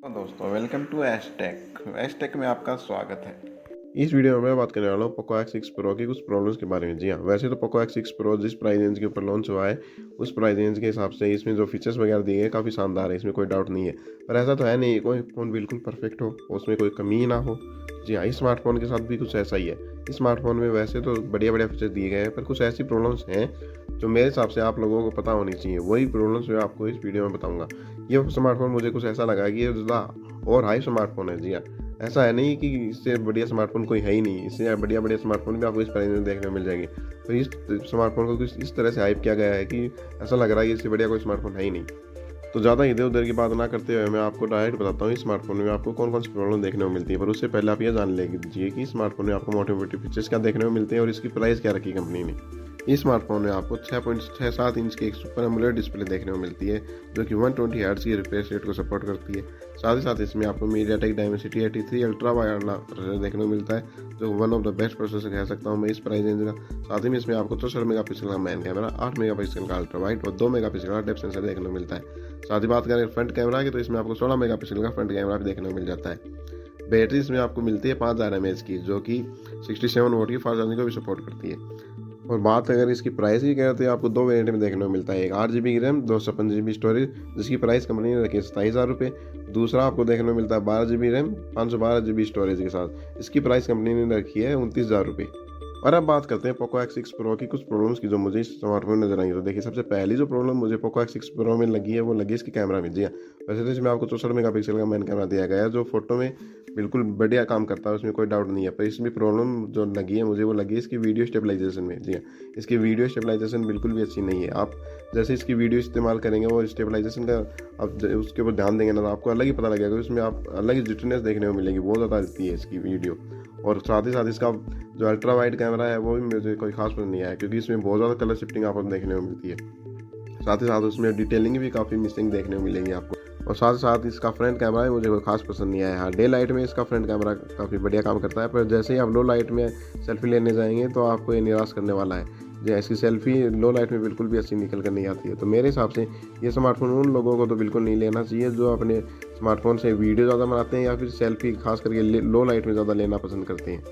दोस्तों welcome to एशटेक में आपका स्वागत है। इस वीडियो में मैं बात करने वाला हूँ पोको X6 Pro की कुछ प्रॉब्लम्स के बारे में। जी हाँ, वैसे तो पोको X6 Pro जिस प्राइस रेंज के ऊपर लॉन्च हुआ है, उस प्राइस रेंज के हिसाब से इसमें जो फीचर्स वगैरह दिए हैं काफ़ी शानदार है, इसमें कोई डाउट नहीं है। पर ऐसा तो है नहीं कोई फ़ोन बिल्कुल परफेक्ट हो, उसमें कोई कमी ही ना हो। जी हाँ, इस स्मार्टफ़ोन के साथ भी कुछ ऐसा ही है। इस स्मार्टफ़ोन में वैसे तो बढ़िया-बढ़िया फीचर्स दिए गए हैं, पर कुछ ऐसी प्रॉब्लम्स हैं जो मेरे हिसाब से आप लोगों को पता होनी चाहिए। वही प्रॉब्लम्स मैं आपको इस वीडियो में बताऊँगा। ये स्मार्टफ़ोन मुझे कुछ ऐसा लगा कि ये ज़्यादा और हाई स्मार्टफ़ोन है। जी हाँ। ऐसा है नहीं कि इससे बढ़िया स्मार्टफ़ोन कोई है ही नहीं, इससे बढ़िया-बढ़िया स्मार्टफ़ोन भी आपको इस प्राइस में देखने को मिल जाएँगे। तो इस स्मार्टफ़ोन को कुछ इस तरह से हाइप किया गया है कि ऐसा लग रहा है कि इससे बढ़िया कोई स्मार्टफ़ोन है ही नहीं। तो ज़्यादा इधर-उधर की बात ना करते हुए मैं आपको डायरेक्ट बताता हूँ इस स्मार्टफ़ोन में आपको कौन-कौन सी प्रॉब्लम देखने को मिलती है। पर उससे पहले आप ये जान लीजिए कि स्मार्टफ़ोन में आपको मोटे-मोटे फीचर्स क्या देखने को मिलते हैं और इसकी प्राइस क्या रखी है कंपनी ने। इस स्मार्टफ़ोन में आपको 6.67 इंच की एक सुपर एमोलेड डिस्प्ले देखने को मिलती है, जो कि 120 हर्ट्ज़ की रिफ्रेश रेट को सपोर्ट करती है। साथ ही साथ इसमें आपको मीडियाटेक डायमेंसिटी 83 अल्ट्रा वाला प्रोसेसर देखने को मिलता है, जो one of the best processor कह सकता हूँ मैं इस प्राइस रेंज का। साथ ही में इसमें आपको 64 मेगापिक्सल का मेन कैमरा, 8 मेगापिक्सल का अल्ट्रा वाइड और 2 मेगापिक्सल का डेप्थ सेंसर देखने को मिलता है। साथ ही बात करें फ्रंट कैमरा की, तो इसमें आपको 16 मेगापिक्सल का फ्रंट कैमरा भी देखने को मिल जाता है। बैटरी इसमें आपको मिलती है 5000 mAh की, जो कि 67 वोट की फास्ट चार्जिंग को भी सपोर्ट करती है। और बात अगर इसकी प्राइस की करें तो ये आपको दो वेरिएंट में देखने को मिलता है। एक 8 GB की रैम, 256 GB स्टोरेज, जिसकी प्राइस कंपनी ने रखी है 27,000 रुपये। दूसरा आपको देखने को मिलता है 12 GB रैम, 512 GB स्टोरेज के साथ। इसकी प्राइस कंपनी ने रखी है 29,000 रुपये। और अब बात करते हैं पोको X6 Pro की कुछ प्रॉब्लम्स की जो मुझे इस स्मार्टफोन में नजर आई। तो देखिए, सबसे पहली जो प्रॉब्लम मुझे पोको X6 Pro में लगी है वो लगी इसकी कैमरा में। जी हाँ, वैसे तो इसमें आपको 64 मेगापिक्सल का मेन कैमरा दिया गया है, जो फोटो में बिल्कुल बढ़िया काम करता है, उसमें कोई डाउट नहीं है। पर इसमें प्रॉब्लम जो लगी है मुझे वो लगी है इसकी वीडियो स्टेबलाइजेशन में। जी हाँ, इसकी वीडियो स्टेबलाइजेशन बिल्कुल भी अच्छी नहीं है। आप जैसे इसकी वीडियो इस्तेमाल करेंगे वो स्टेबलाइजेशन का आप उसके ऊपर ध्यान देंगे ना, तो आपको अलग ही पता लगेगा। उसमें आप अलग ही जिटनेस देखने को मिलेगी, बहुत ज़्यादा आती है इसकी वीडियो। और साथ ही साथ इसका जो अल्ट्रा वाइड कैमरा है वो भी मुझे कोई खास पसंद नहीं आया, क्योंकि इसमें बहुत ज़्यादा कलर शिफ्टिंग आपको देखने को मिलती है। साथ ही साथ उसमें डिटेलिंग भी काफ़ी मिसिंग देखने को मिलेंगी आपको। और साथ ही साथ इसका फ्रंट कैमरा है मुझे कोई खास पसंद नहीं आया। हाँ, डे लाइट में इसका फ्रंट कैमरा काफ़ी बढ़िया काम करता है, पर जैसे ही आप लो लाइट में सेल्फी लेने जाएंगे तो आपको ये निराश करने वाला है। जी, इसकी सेल्फी लो लाइट में बिल्कुल भी अच्छी निकल कर नहीं आती है। तो मेरे हिसाब से ये स्मार्टफोन उन लोगों को तो बिल्कुल नहीं लेना चाहिए जो अपने स्मार्टफोन से वीडियो ज़्यादा बनाते हैं या फिर सेल्फी खास करके लो लाइट में ज़्यादा लेना पसंद करते हैं।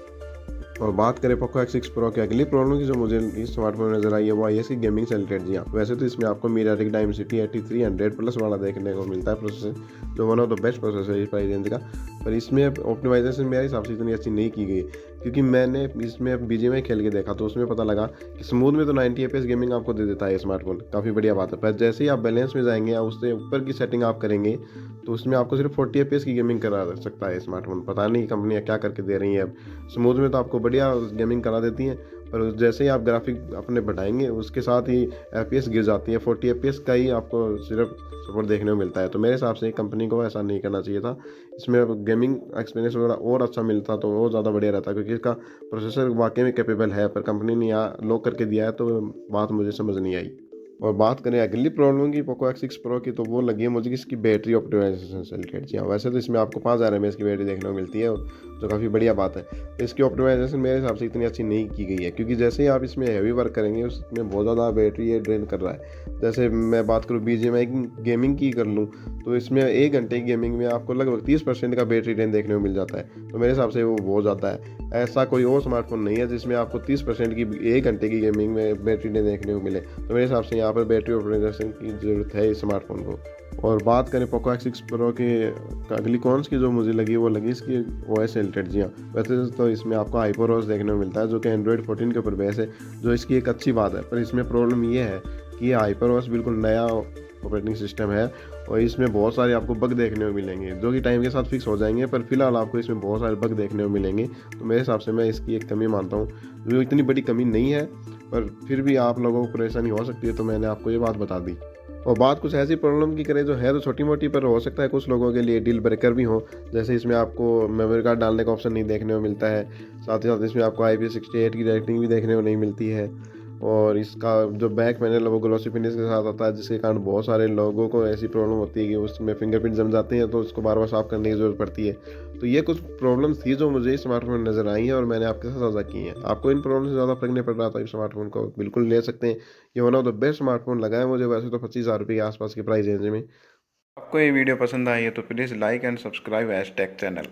और बात करें पोको X6 Pro की अगली प्रॉब्लम की जो मुझे इस स्मार्टफोन में नजर आई है वो आई है इसकी गेमिंग से रिलेटेड। जी हाँ, वैसे तो इसमें आपको मीडियाटेक डायमेंसिटी 8300 प्लस वाला देखने को मिलता है प्रोसेसर, जो one of the best processor है इस प्राइस रेंज का। पर इसमें ऑप्टिमाइजेशन मेरे हिसाब से इतनी अच्छी नहीं की गई, क्योंकि मैंने इसमें BGMI खेल के देखा तो उसमें पता लगा कि स्मूथ में तो 90 FPS गेमिंग आपको दे देता है ये स्मार्टफोन, काफ़ी बढ़िया बात है। पर जैसे ही आप बैलेंस में जाएंगे या उससे ऊपर की सेटिंग आप करेंगे तो उसमें आपको सिर्फ 40 FPS की गेमिंग करा सकता है स्मार्टफोन। पता नहीं कंपनियाँ क्या करके दे रही हैं अब। स्मूथ में तो आपको बढ़िया गेमिंग करा देती हैं, पर जैसे ही आप ग्राफिक अपने बढ़ाएंगे उसके साथ ही FPS गिर जाती है। 40 FPS का ही आपको सिर्फ सपोर्ट देखने को मिलता है। तो मेरे हिसाब से कंपनी को ऐसा नहीं करना चाहिए था। इसमें गेमिंग एक्सपीरियंस वगैरह और अच्छा मिलता तो वो ज़्यादा बढ़िया रहता, क्योंकि इसका प्रोसेसर वाकई में कैपेबल है, पर कंपनी ने यहाँ लो करके दिया है तो बात मुझे समझ नहीं आई। और बात करें अगली प्रॉब्लम की पोको X6 Pro की, तो वो लगी है मुझे इसकी बैटरी ऑप्टिमाइजेशन से रिलेटेड। जी हाँ, वैसे तो इसमें आपको 5000 mAh की बैटरी देखने को मिलती है, जो काफ़ी बढ़िया बात है। तो इसकी ऑप्टिमाइजेशन मेरे हिसाब से इतनी अच्छी नहीं की गई है, क्योंकि जैसे ही आप इसमें हैवी वर्क करेंगे उसमें बहुत ज़्यादा बैटरी ये ड्रेन कर रहा है। जैसे मैं बात करूँ BGMI गेमिंग की कर लूँ, तो इसमें 1 घंटे की गेमिंग में आपको लगभग 30% का बैटरी ड्रेन देखने को मिल जाता है। तो मेरे हिसाब से वो बहुत ज़्यादा है। ऐसा कोई और स्मार्टफोन नहीं है जिसमें आपको 30% की 1 घंटे की गेमिंग में बैटरी ड्रेन देखने को मिले। तो मेरे हिसाब से यहाँ पर बैटरी ऑप्टिमाइजेशन की ज़रूरत है इस स्मार्टफोन को। और बात करें पोको X6 Pro के अगली कॉन्स की, जो मुझे लगी वो लगी इसकी OS से रिलेटेड। जी हाँ, वैसे तो इसमें आपको HyperOS देखने को मिलता है, जो कि Android 14 के ऊपर बेस है, जो इसकी एक अच्छी बात है। पर इसमें प्रॉब्लम ये है कि ये HyperOS बिल्कुल नया ऑपरेटिंग सिस्टम है और इसमें बहुत सारे आपको बग देखने को मिलेंगे, जो कि टाइम के साथ फिक्स हो जाएंगे। पर फिलहाल आपको इसमें बहुत सारे बग देखने को मिलेंगे। तो मेरे हिसाब से मैं इसकी एक कमी मानता हूँ, जो इतनी बड़ी कमी नहीं है, पर फिर भी आप लोगों को परेशानी हो सकती है, तो मैंने आपको ये बात बता दी। और बात कुछ ऐसी प्रॉब्लम की करें जो है तो छोटी मोटी, पर हो सकता है कुछ लोगों के लिए डील ब्रेकर भी हो। जैसे इसमें आपको मेमोरी कार्ड डालने का ऑप्शन नहीं देखने को मिलता है। साथ ही साथ इसमें आपको IP68 की रेटिंग भी देखने को नहीं मिलती है। और इसका जो बैक पैनल है वो ग्लॉसी फिनिश के साथ आता है, जिसके कारण बहुत सारे लोगों को ऐसी प्रॉब्लम होती है कि उसमें फिंगरप्रिंट जम जाते हैं, तो उसको बार बार साफ करने की ज़रूरत पड़ती है। तो ये कुछ प्रॉब्लम्स थी जो मुझे इस स्मार्टफोन में नज़र आई हैं और मैंने आपके साथ साझा की हैं। आपको इन प्रॉब्लम से ज़्यादा फर्क नहीं पड़ रहा था, इस स्मार्टफोन को बिल्कुल ले सकते हैं। ये one of the best smartphone लगा है मुझे, वैसे तो 25,000 रुपये के आसपास की प्राइस रेंज में। आपको ये वीडियो पसंद आई है तो please like and subscribe hash tag channel.